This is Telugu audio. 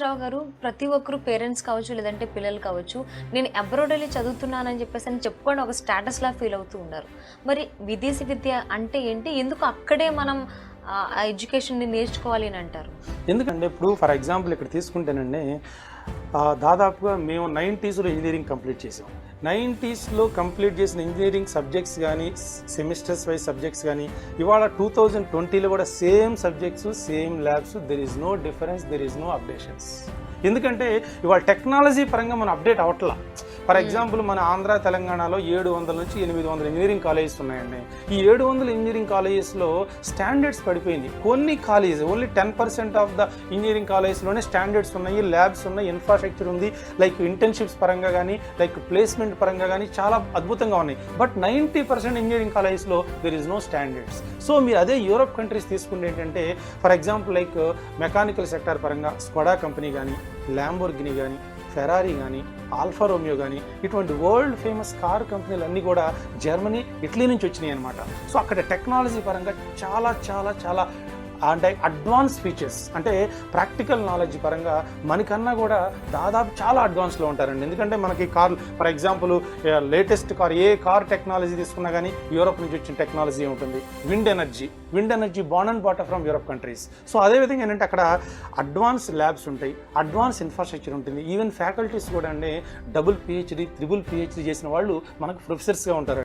రావు గారు, ప్రతి ఒక్కరు పేరెంట్స్ కావచ్చు, లేదంటే పిల్లలు కావచ్చు, నేను అబ్రాడ్ వెళ్ళి చదువుతున్నానని చెప్పేసి అని చెప్పుకొని ఒక స్టేటస్‌లా ఫీల్ అవుతూ ఉన్నారు. మరి విదేశీ విద్య అంటే ఏంటి? ఎందుకు అక్కడే మనం ఆ ఎడ్యుకేషన్‌ని నేర్చుకోవాలి అని అంటారు? ఎందుకంటే ఇప్పుడు ఫర్ ఎగ్జాంపుల్ ఇక్కడ తీసుకుంటేనండి దాదాపుగా మేము 90స్‌లో ఇంజనీరింగ్ కంప్లీట్ చేసాం. 90స్‌లో కంప్లీట్ చేసిన ఇంజనీరింగ్ సబ్జెక్ట్స్ కానీ సెమిస్టర్స్ వైజ్ సబ్జెక్ట్స్ కానీ ఇవాళ 2020లో కూడా same subjects, same labs, there is no difference, there is no updations. ఎందుకంటే ఇవాళ టెక్నాలజీ పరంగా మనం అప్డేట్ అవ్వట్లా. ఫర్ ఎగ్జాంపుల్ మన ఆంధ్ర తెలంగాణలో 700 నుంచి 800 ఇంజనీరింగ్ కాలేజెస్ ఉన్నాయండి. ఈ 700 ఇంజనీరింగ్ కాలేజెస్లో స్టాండర్డ్స్ పడిపోయింది. కొన్ని colleges only 10% of the engineering కాలేజెస్లోనే స్టాండర్డ్స్ ఉన్నాయి, ల్యాబ్స్ ఉన్నాయి, ఇన్ఫ్రాస్ట్రక్చర్ ఉంది, లైక్ ఇంటర్న్షిప్స్ పరంగా కానీ, లైక్ ప్లేస్మెంట్ పరంగా కానీ చాలా అద్భుతంగా ఉన్నాయి. బట్ 90% ఇంజనీరింగ్ కాలేజెస్లో there is no standards. So మీరు అదే యూరోప్ కంట్రీస్ తీసుకుంటే ఏంటంటే for example like mechanical sector పరంగా స్కోడా కంపెనీ కానీ, ల్యాంబోర్గినీ కానీ, ఫెరారీ కానీ, ఆల్ఫా రోమియో కానీ, ఇటువంటి వరల్డ్ ఫేమస్ కార్ కంపెనీలు అన్నీ కూడా జర్మనీ, ఇటలీ నుంచి వచ్చినాయి అనమాట. సో అక్కడ టెక్నాలజీ పరంగా చాలా చాలా చాలా అంటే అడ్వాన్స్ ఫీచర్స్, అంటే ప్రాక్టికల్ నాలెడ్జ్ పరంగా మనకన్నా కూడా దాదాపు చాలా అడ్వాన్స్లో ఉంటారండి. ఎందుకంటే మనకి car for example latest car, A car technology తీసుకున్నా కానీ యూరోప్ నుంచి వచ్చిన టెక్నాలజీ ఉంటుంది. Wind energy born and barter from Europe countries. So అదేవిధంగా ఏంటంటే అక్కడ అడ్వాన్స్ ల్యాబ్స్ ఉంటాయి, అడ్వాన్స్ ఇన్ఫ్రాస్ట్రక్చర్ ఉంటుంది. ఈవెన్ ఫ్యాకల్టీస్ కూడా అండి డబుల్ PhD, త్రిబుల్ PhD చేసిన వాళ్ళు మనకు ప్రొఫెసర్స్గా ఉంటారు.